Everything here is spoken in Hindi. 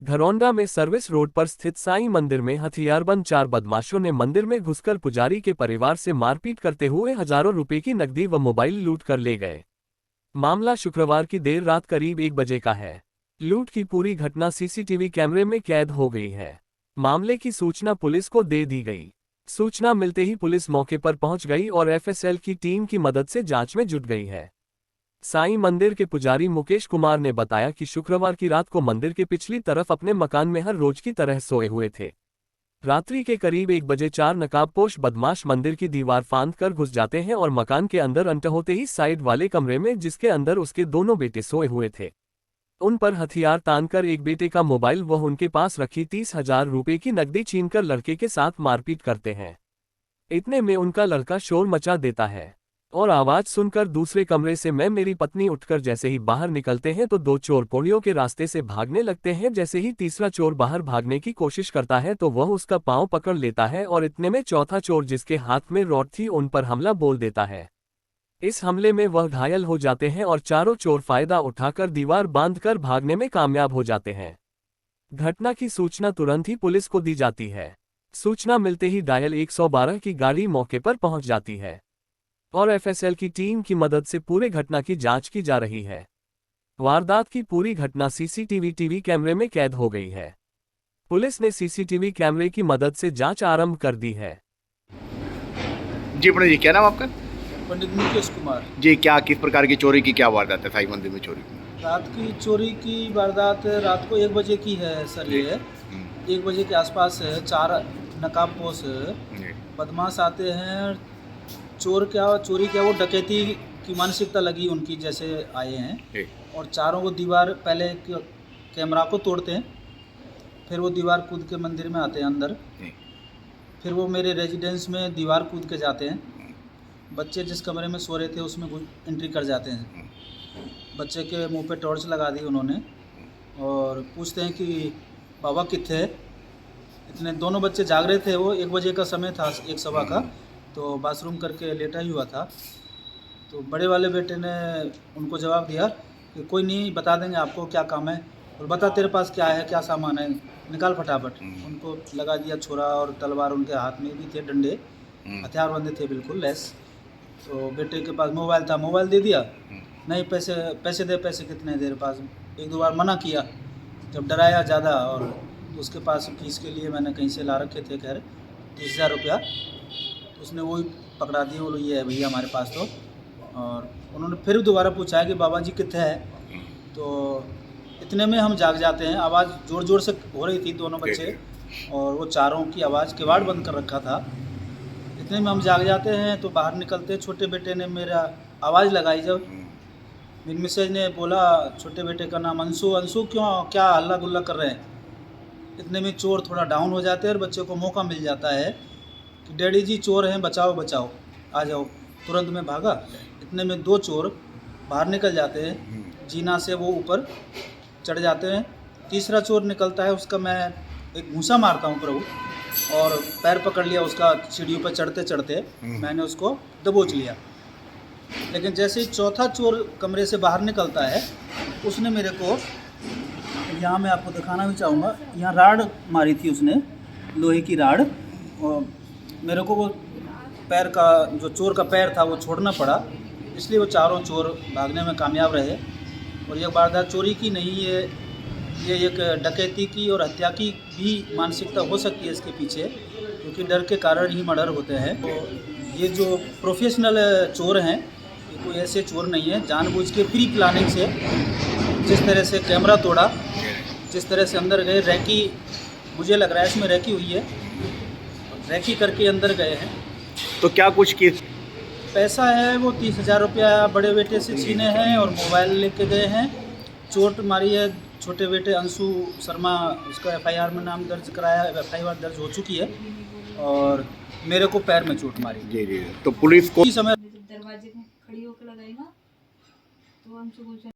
घरौंडा में सर्विस रोड पर स्थित साईं मंदिर में हथियारबंद 4 बदमाशों ने मंदिर में घुसकर पुजारी के परिवार से मारपीट करते हुए हजारों रुपए की नकदी व मोबाइल लूट कर ले गए। मामला शुक्रवार की देर रात करीब 1 बजे का है। लूट की पूरी घटना सीसीटीवी कैमरे में कैद हो गई है। मामले की सूचना पुलिस को दे दी गई। सूचना मिलते ही पुलिस मौके पर पहुंच गई और एफएसएल की टीम की मदद से जांच में जुट गई है। साईं मंदिर के पुजारी मुकेश कुमार ने बताया कि शुक्रवार की रात को मंदिर के पिछली तरफ अपने मकान में हर रोज की तरह सोए हुए थे। रात्रि के करीब 1 बजे 4 नकाबपोश बदमाश मंदिर की दीवार फांद कर घुस जाते हैं और मकान के अंदर एंटर होते ही साइड वाले कमरे में जिसके अंदर उसके दोनों बेटे सोए हुए थे, उन पर हथियार तानकर एक बेटे का मोबाइल व उनके पास रखी 30,000 रुपए की नकदी छीनकर लड़के के साथ मारपीट करते हैं। इतने में उनका लड़का शोर मचा देता है और आवाज सुनकर दूसरे कमरे से मैं मेरी पत्नी उठकर जैसे ही बाहर निकलते हैं तो 2 चोर पौड़ियों के रास्ते से भागने लगते हैं। जैसे ही तीसरा चोर बाहर भागने की कोशिश करता है तो वह उसका पांव पकड़ लेता है और इतने में चौथा चोर जिसके हाथ में रॉड थी उन पर हमला बोल देता है। इस हमले में वह घायल हो जाते हैं और चारों चोर फायदा उठाकर दीवार बांधकर भागने में कामयाब हो जाते हैं। घटना की सूचना तुरंत ही पुलिस को दी जाती है। सूचना मिलते ही डायल 112 की गाड़ी मौके पर पहुंच जाती है और एफएसएल की टीम की मदद से पूरे घटना की जांच की जा रही है। वारदात की पूरी घटना सीसीटीवी कैमरे में कैद हो गई है। पुलिस ने सीसीटीवी कैमरे की मदद से जांच आरंभ कर दी है। जी पंडित जी, क्या नाम आपका? पंडित मुकेश कुमार जी, क्या किस प्रकार की चोरी की क्या वारदात है साईं मंदिर में चोरी की? रात की चोरी की वारदात रात को 1 बजे की है सर। ये 1 बजे के आसपास है। 4 नकाबपोश बदमाश आते हैं। चोरी क्या वो डकैती की मानसिकता लगी उनकी, जैसे आए हैं और चारों को दीवार पहले कैमरा को तोड़ते हैं, फिर वो दीवार कूद के मंदिर में आते हैं अंदर, फिर वो मेरे रेजिडेंस में दीवार कूद के जाते हैं। बच्चे जिस कमरे में सो रहे थे उसमें एंट्री कर जाते हैं। बच्चे के मुंह पे टॉर्च लगा दी उन्होंने और पूछते हैं कि बाबा कित्थे है। इतने दोनों बच्चे जाग रहे थे। वो 1 बजे का समय था, 1 सवा का, तो बाथरूम करके लेटा ही हुआ था। तो बड़े वाले बेटे ने उनको जवाब दिया कि कोई नहीं, बता देंगे आपको क्या काम है, और बता तेरे पास क्या है, क्या सामान है, निकाल फटाफट। उनको लगा दिया छोरा और तलवार उनके हाथ में भी थे, डंडे हथियार बंदे थे बिल्कुल लेस। तो बेटे के पास मोबाइल था, मोबाइल दे दिया। नहीं, पैसे दे, पैसे कितने देर पास। 1-2 बार मना किया, जब डराया ज़्यादा, और उसके पास फीस के लिए मैंने कहीं से ला रखे थे खैर 30,000 रुपया, तो उसने वही पकड़ा दिए। बोलो ये है भैया हमारे पास। तो और उन्होंने फिर दोबारा पूछा कि बाबा जी कितने है। तो इतने में हम जाग जाते हैं। आवाज़ ज़ोर ज़ोर से हो रही थी, दोनों बच्चे और वो चारों की आवाज़, किवाड़ बंद कर रखा था। इतने में हम जाग जाते हैं तो बाहर निकलते। छोटे बेटे ने मेरा आवाज़ लगाई, जब मेरी मिसेज ने बोला छोटे बेटे का नाम अंशु, अंशु क्यों, क्या हल्ला गुल्ला कर रहे हैं। इतने में चोर थोड़ा डाउन हो जाते हैं और बच्चे को मौका मिल जाता है कि डैडी जी चोर हैं, बचाओ बचाओ, आ जाओ। तुरंत में भागा। इतने में 2 चोर बाहर निकल जाते हैं, जीना से वो ऊपर चढ़ जाते हैं। तीसरा चोर निकलता है, उसका मैं एक घूंसा मारता हूँ प्रभु, और पैर पकड़ लिया उसका। सीढ़ियों पर चढ़ते चढ़ते मैंने उसको दबोच लिया। लेकिन जैसे ही चौथा चोर कमरे से बाहर निकलता है, उसने मेरे को, यहाँ मैं आपको दिखाना भी चाहूँगा, यहाँ राड मारी थी उसने, लोहे की राड, और मेरे को वो पैर का, जो चोर का पैर था वो छोड़ना पड़ा। इसलिए वो चारों चोर भागने में कामयाब रहे। और ये वारदात चोरी की नहीं है, ये एक डकैती की और हत्या की भी मानसिकता हो सकती है इसके पीछे, क्योंकि डर के कारण ही मर्डर होते हैं। तो ये जो प्रोफेशनल चोर हैं, ये कोई ऐसे चोर नहीं है। जानबूझ के प्री प्लानिंग से, जिस तरह से कैमरा तोड़ा, जिस तरह से अंदर गए, रैकी, मुझे लग रहा है इसमें रैकी हुई है, रैकी करके अंदर गए हैं। तो क्या कुछ की पैसा है वो 30,000 रुपया बड़े बेटे से छीने हैं और मोबाइल लेके गए हैं। चोट मारी है छोटे बेटे अंशु शर्मा, उसका एफआईआर में नाम दर्ज कराया, एफआईआर दर्ज हो चुकी है, और मेरे को पैर में चोट मारी। जी जी, तो पुलिस को समय दरवाजे में खड़ी होकर लगाई ना, तो अंशु